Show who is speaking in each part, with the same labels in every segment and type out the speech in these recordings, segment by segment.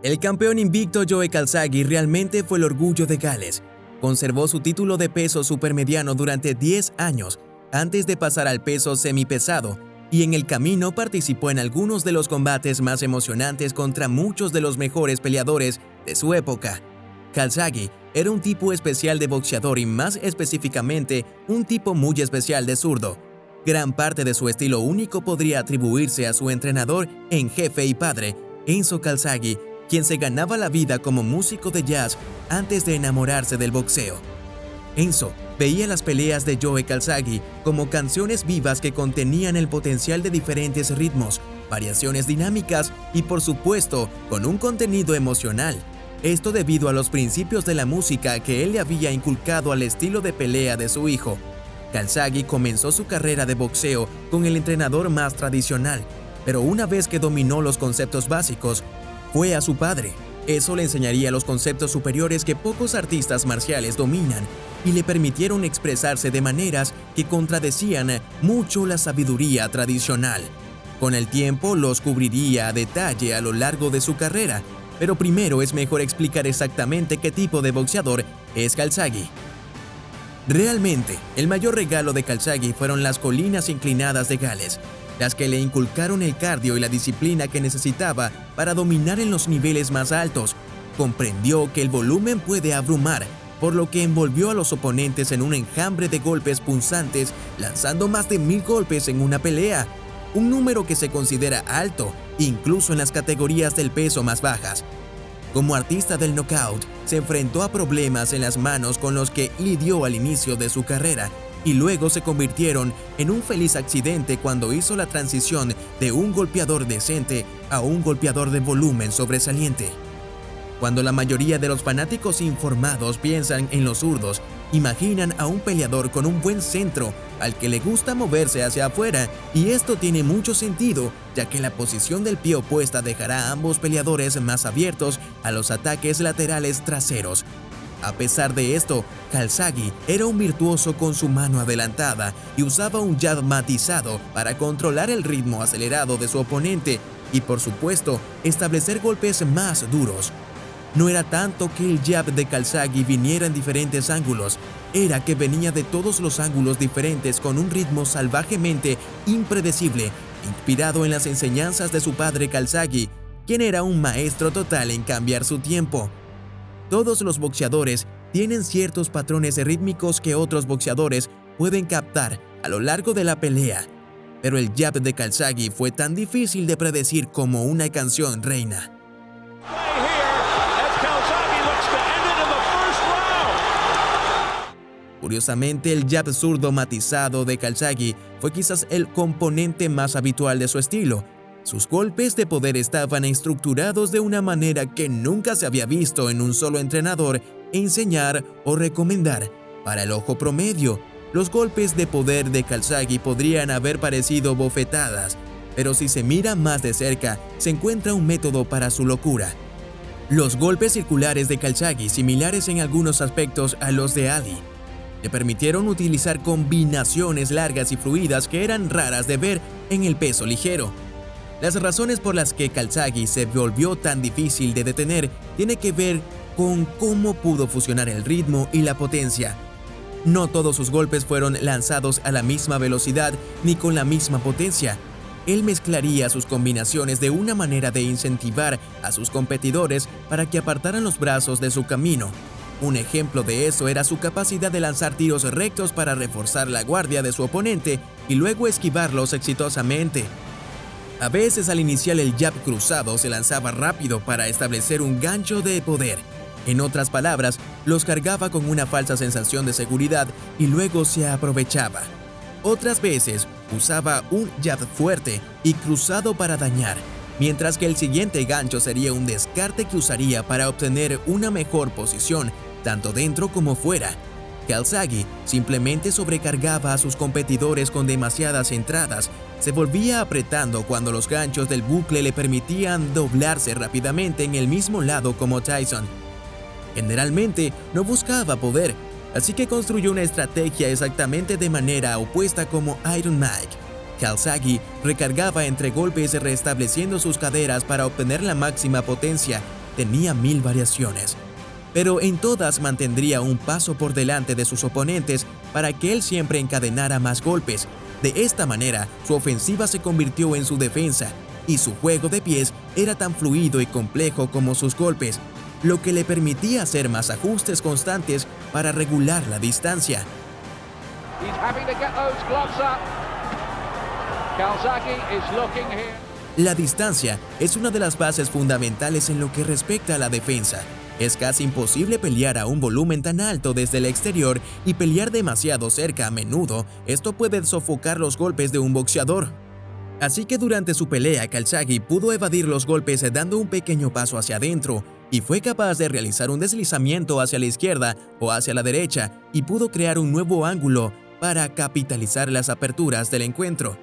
Speaker 1: El campeón invicto Joe Calzaghe realmente fue el orgullo de Gales. Conservó su título de peso supermediano durante 10 años antes de pasar al peso semipesado, y en el camino participó en algunos de los combates más emocionantes contra muchos de los mejores peleadores de su época. Calzaghe era un tipo especial de boxeador y más específicamente un tipo muy especial de zurdo. Gran parte de su estilo único podría atribuirse a su entrenador en jefe y padre, Enzo Calzaghe, quien se ganaba la vida como músico de jazz antes de enamorarse del boxeo. Enzo veía las peleas de Joe Calzaghe como canciones vivas que contenían el potencial de diferentes ritmos, variaciones dinámicas y, por supuesto, con un contenido emocional. Esto debido a los principios de la música que él le había inculcado al estilo de pelea de su hijo. Calzaghe comenzó su carrera de boxeo con el entrenador más tradicional, pero una vez que dominó los conceptos básicos, fue a su padre. Eso le enseñaría los conceptos superiores que pocos artistas marciales dominan y le permitieron expresarse de maneras que contradecían mucho la sabiduría tradicional. Con el tiempo los cubriría a detalle a lo largo de su carrera, pero primero es mejor explicar exactamente qué tipo de boxeador es Calzaghe. Realmente, el mayor regalo de Calzaghe fueron las colinas inclinadas de Gales, las que le inculcaron el cardio y la disciplina que necesitaba para dominar en los niveles más altos. Comprendió que el volumen puede abrumar, por lo que envolvió a los oponentes en un enjambre de golpes punzantes, lanzando más de 1000 golpes en una pelea, un número que se considera alto, incluso en las categorías del peso más bajas. Como artista del knockout, se enfrentó a problemas en las manos con los que lidió al inicio de su carrera, y luego se convirtieron en un feliz accidente cuando hizo la transición de un golpeador decente a un golpeador de volumen sobresaliente. Cuando la mayoría de los fanáticos informados piensan en los zurdos, imaginan a un peleador con un buen centro al que le gusta moverse hacia afuera, y esto tiene mucho sentido, ya que la posición del pie opuesta dejará a ambos peleadores más abiertos a los ataques laterales traseros. A pesar de esto, Calzaghe era un virtuoso con su mano adelantada y usaba un jab matizado para controlar el ritmo acelerado de su oponente y, por supuesto, establecer golpes más duros. No era tanto que el jab de Calzaghe viniera en diferentes ángulos, era que venía de todos los ángulos diferentes con un ritmo salvajemente impredecible, inspirado en las enseñanzas de su padre Calzaghe, quien era un maestro total en cambiar su tiempo. Todos los boxeadores tienen ciertos patrones rítmicos que otros boxeadores pueden captar a lo largo de la pelea, pero el jab de Calzaghe fue tan difícil de predecir como una canción reina. Curiosamente, el jab zurdo matizado de Calzaghe fue quizás el componente más habitual de su estilo. Sus golpes de poder estaban estructurados de una manera que nunca se había visto en un solo entrenador enseñar o recomendar. Para el ojo promedio, los golpes de poder de Calzaghe podrían haber parecido bofetadas, pero si se mira más de cerca, se encuentra un método para su locura. Los golpes circulares de Calzaghe, similares en algunos aspectos a los de Ali, le permitieron utilizar combinaciones largas y fluidas que eran raras de ver en el peso ligero. Las razones por las que Calzaghe se volvió tan difícil de detener tiene que ver con cómo pudo fusionar el ritmo y la potencia. No todos sus golpes fueron lanzados a la misma velocidad ni con la misma potencia. Él mezclaría sus combinaciones de una manera de incentivar a sus competidores para que apartaran los brazos de su camino. Un ejemplo de eso era su capacidad de lanzar tiros rectos para reforzar la guardia de su oponente y luego esquivarlos exitosamente. A veces al iniciar el jab cruzado se lanzaba rápido para establecer un gancho de poder. En otras palabras, los cargaba con una falsa sensación de seguridad y luego se aprovechaba. Otras veces usaba un jab fuerte y cruzado para dañar, mientras que el siguiente gancho sería un descarte que usaría para obtener una mejor posición, tanto dentro como fuera. Calzaghe simplemente sobrecargaba a sus competidores con demasiadas entradas, se volvía apretando cuando los ganchos del bucle le permitían doblarse rápidamente en el mismo lado como Tyson. Generalmente no buscaba poder, así que construyó una estrategia exactamente de manera opuesta como Iron Mike. Calzaghe recargaba entre golpes restableciendo sus caderas para obtener la máxima potencia tenía 1000 variaciones, pero en todas mantendría un paso por delante de sus oponentes para que él siempre encadenara más golpes. De esta manera, su ofensiva se convirtió en su defensa, y su juego de pies era tan fluido y complejo como sus golpes, lo que le permitía hacer más ajustes constantes para regular la distancia. La distancia es una de las bases fundamentales en lo que respecta a la defensa. Es casi imposible pelear a un volumen tan alto desde el exterior, y pelear demasiado cerca a menudo, esto puede sofocar los golpes de un boxeador. Así que durante su pelea, Calzaghe pudo evadir los golpes dando un pequeño paso hacia adentro, y fue capaz de realizar un deslizamiento hacia la izquierda o hacia la derecha, y pudo crear un nuevo ángulo para capitalizar las aperturas del encuentro.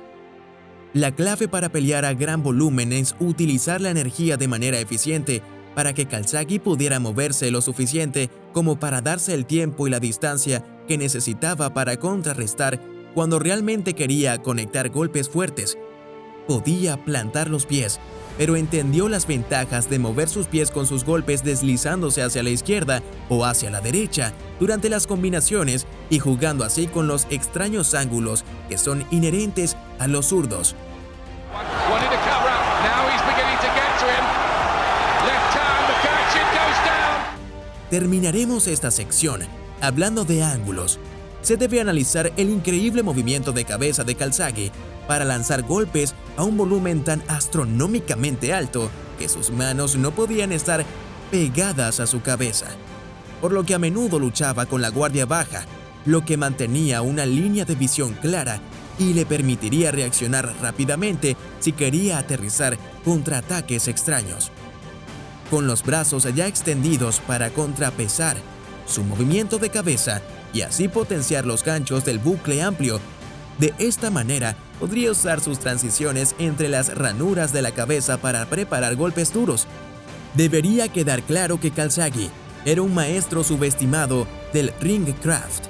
Speaker 1: La clave para pelear a gran volumen es utilizar la energía de manera eficiente para que Calzaghe pudiera moverse lo suficiente como para darse el tiempo y la distancia que necesitaba para contrarrestar cuando realmente quería conectar golpes fuertes. Podía plantar los pies, pero entendió las ventajas de mover sus pies con sus golpes deslizándose hacia la izquierda o hacia la derecha durante las combinaciones, y jugando así con los extraños ángulos que son inherentes a los zurdos. Terminaremos esta sección hablando de ángulos. Se debe analizar el increíble movimiento de cabeza de Calzaghe para lanzar golpes a un volumen tan astronómicamente alto que sus manos no podían estar pegadas a su cabeza, por lo que a menudo luchaba con la guardia baja, lo que mantenía una línea de visión clara y le permitiría reaccionar rápidamente si quería aterrizar contra ataques extraños. Con los brazos ya extendidos para contrapesar su movimiento de cabeza y así potenciar los ganchos del bucle amplio, de esta manera podría usar sus transiciones entre las ranuras de la cabeza para preparar golpes duros. Debería quedar claro que Calzaghe era un maestro subestimado del ringcraft,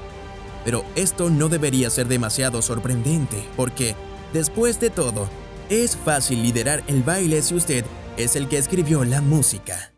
Speaker 1: pero esto no debería ser demasiado sorprendente porque, después de todo, es fácil liderar el baile si usted es el que escribió la música.